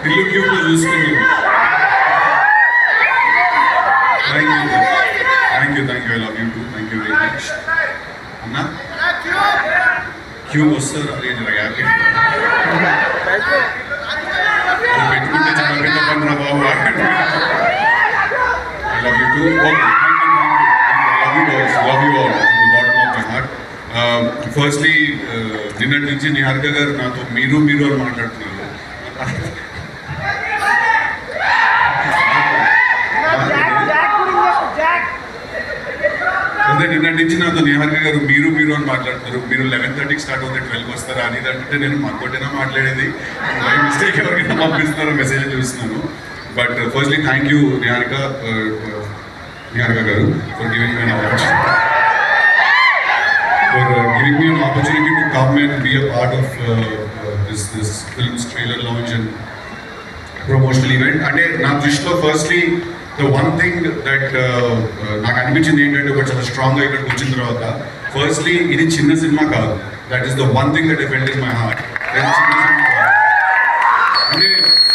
ఇల్లు క్యూబ్లో చూసుకున్నాను. Thank you I love you too. Thank you very much అన్న. క్యూబ్ వస్తారు పెట్టుకుంటే చాలా పెద్ద పండుగ బాబు. I love you too. Love you all from the bottom of my heart. Firstly నిన్నటి నుంచి నిహారిక గారు నాతో మీరు అని మాట్లాడుతున్నారు. అదే నిన్నటి నుంచి నాతో నిహారిక గారు మీరు అని మాట్లాడుతున్నారు. మీరు 11:30కి స్టార్ట్ అవుతుంది, 12కి వస్తారా అని అంటే నేను మాకోటైనా మాట్లాడేది, బై మిస్టేక్ ఎవరికైనా పంపిస్తున్నారో మెసేజ్ చూస్తున్నాను. But firstly thank you Niharika garu for giving me an opportunity to come and be a part of this film's trailer launch and promotional event. అంటే నా దృష్టిలో firstly the one thing that నాకు అనిపించింది ఏంటంటే ఒక చాలా స్ట్రాంగ్గా ఇక్కడికి వచ్చిన తర్వాత, ఫస్ట్లీ ఇది చిన్న సినిమా కాదు. That is the one thing that felt in my heart. అంటే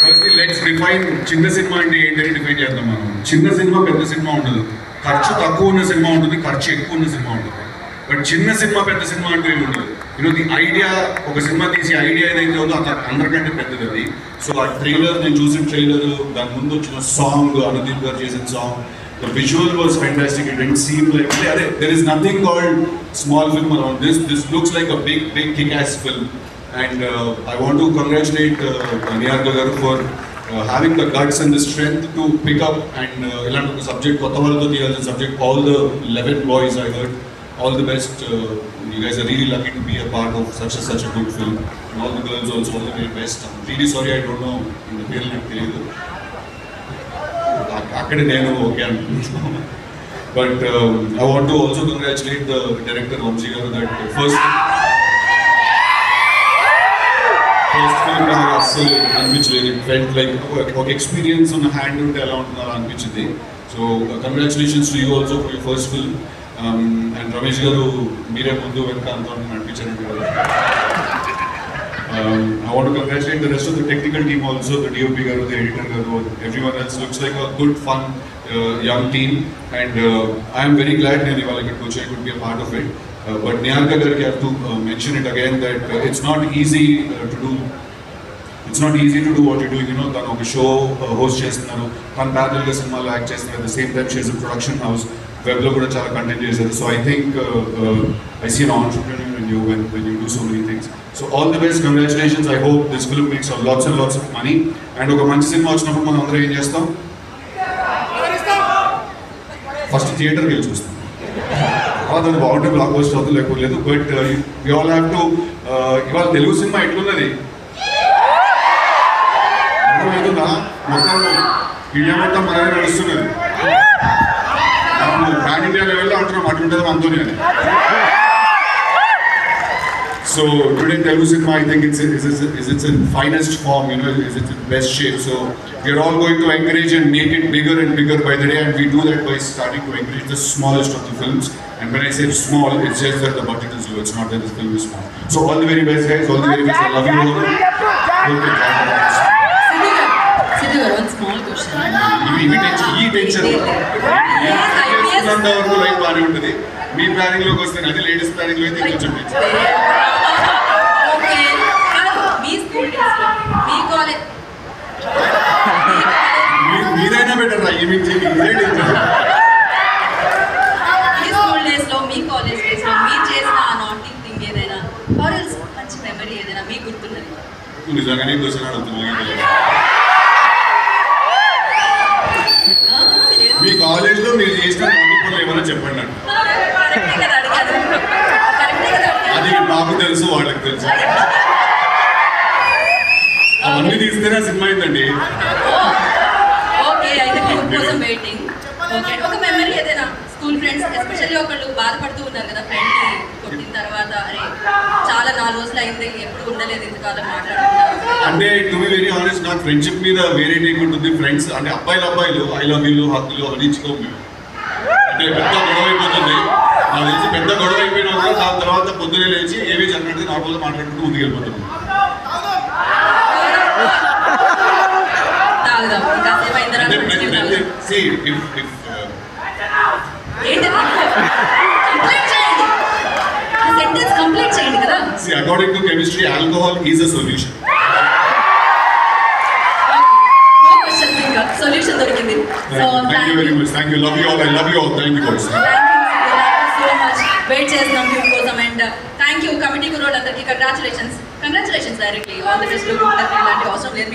ఫస్ట్లీ లెట్స్ డిఫైన్ చిన్న సినిమా అంటే ఏంటని డిఫైన్ చేద్దాం మనం. చిన్న సినిమా పెద్ద సినిమా ఉండదు, ఖర్చు తక్కువ ఉన్న సినిమా ఉంటుంది, ఖర్చు ఎక్కువ ఉన్న సినిమా ఉంటుంది. బట్ చిన్న సినిమా పెద్ద సినిమా అంటూ ఏమి ఉండదు. ది ఐడియా, ఒక సినిమా తీసి ఐడియా ఏదైతే ఉందో అందరికంటే పెద్దది అది. సో ఆ ట్రైలర్, నేను చూసిన ట్రైలర్, దాని ముందు వచ్చిన సాంగ్, అనుదీప్ గారు చేసిన song, the visual was fantastic. It didn't seem like అదే there is nothing called small film around this looks like a big kick as film. And I want to congratulate Niharika garu for having the guts and the strength to pick up and ఇలాంటి ఒక subject, కొత్త వాళ్ళతో తీయాల్సిన subject. All the 11 boys I heard, all the best. You guys are really lucky to be a part of such a good film. And all the girls also, all the very best. I'm really sorry I don't know in the పేరు నాకు తెలియదు, అక్కడ నేను okay అనుకుంటున్నాను. But I want to also congratulate the director Vamsi garu that first film నాకు అస్సలు అనిపించలేదు. It felt like ఒక ఎక్స్పీరియన్స్ ఉన్న హ్యాండ్ ఉంటే ఎలా ఉంటుందో అనిపించింది. So congratulations to you also for your first film. And Ramesh గారు మీరే ముందు వెనక అంతా నడిపించారండి కదా. I want to congratulate the rest of the technical team also, the DOP garu, the editor garu, everyone else. Looks like a good fun young team, and I am very glad నేను ఇవాళ ఇక్కడికి వచ్చి I could be a part of it. But Niharika గారికి I have to mention it again that it's not easy to do what you're doing. తను ఒక show host చేస్తున్నారు, తను ప్యారలల్గా సినిమాలో యాక్ట్ చేస్తున్నారు. At the same time she has a production house, వెబ్లో కూడా చాలా కంటెంట్ చేశారు. So I think I see an entrepreneur in you when you do so many things. So all the best, congratulations. I hope this film makes lots and lots of money. And ఒక మంచి cinema వచ్చినప్పుడు మనం అందరం ఏం చేస్తాం? First థియేటర్కి వెళ్ళి చూస్తాం. అది బాగుంటే బ్లాక్ బస్టర్ అవుతుంది, లేకపోతే లేదు. But we all have to, ఇవాళ తెలుగు సినిమా ఎట్లున్నది అర్థమవుతుందా? మొత్తం ఇండియా మొత్తం మనమే నడుస్తున్నది. పాన్ ఇండియా లెవెల్లో అంటున్నాం, అట్లుంటుంది మనతో అని. So today Telugu cinema, I think it's in finest form, is its best shape. So we are all going to encourage and make it bigger and bigger by the day, and we do that by starting to encourage the smallest of the films. And when I say small, it's just that the budget is low. It's not that the film is small. So all the very best, guys. All the very best. I love you all. Sidhu, one small question. Life బాగానే ఉంటుంది. మీ planning లోకి వస్తే అది ladies planning లో అయితే కొంచెం మీరైనా better రా. మీ స్కూల్ డేస్ లో, మీ కాలేజ్ డేస్ లో మీరు చేసిన ఆ నాటీ థింగ్ ఏదైనా, ఆర్ ఎల్స్ మంచి మెమరీ ఏదైనా మీకు గుర్తున్నది? నిజంగానే క్వశ్చన్ అడుగుతున్నా. మీ కాలేజ్ లో మీరు చేసిన నాటీ పనులు ఏమైనా చెప్పండి అంట. అది నాకు తెలుసు, వాళ్ళకి తెలుసు. అవన్నీ తీస్తేనే సినిమా అయిందండి. ఒక మెమరీ ఏదైనా స్కూల్ ఫ్రెండ్స్, ఎస్పెషల్లీ ఒకళ్ళు బాధపడుతూ ఉన్నారు కదా, ఫ్రెండ్ కొట్టిన తర్వాత అరే చాలా 4 రోజులు అయింది, ఎప్పుడు ఉండలేదు ఇంతకాలం మాట్లాడుతున్నారు. అంటే టు బి వెరీ ఆనెస్ట్, నాకు ఫ్రెండ్షిప్ మీద వేరే టేక్ ఉంటుంది. ఫ్రెండ్స్ అంటే అబ్బాయిలు ఐ లవ్ యూ, హక్కులు అవన్నీ ఇచ్చుకోము మేము. అంటే పెద్ద గొడవ అయిపోతుంది, నాకు తెలిసి పెద్ద గొడవ అయిపోయినా కూడా దాని తర్వాత పొద్దునే లేచి ఏవి జరిగినట్టు నార్మల్గా మాట్లాడుకుంటూ ముందుకు వెళ్ళిపోతున్నాం. See, if ఏంటి కంప్లీట్ చేయండి, ఆ సెంటెన్స్ కంప్లీట్ చేయండి కదా. see, according to chemistry, alcohol is a solution. No questions, ఇంకా సొల్యూషన్ దొరికింది. So Thank you very much. Thank you. Love you all. I love you all. Thank you boys. So much. Wait చేస్తున్నాం మీ కోసం. And thank you committee కుర్రోళ్ళందరికీ. Congratulations directly. All the best. ఇలాంటి అవసరం లేదు.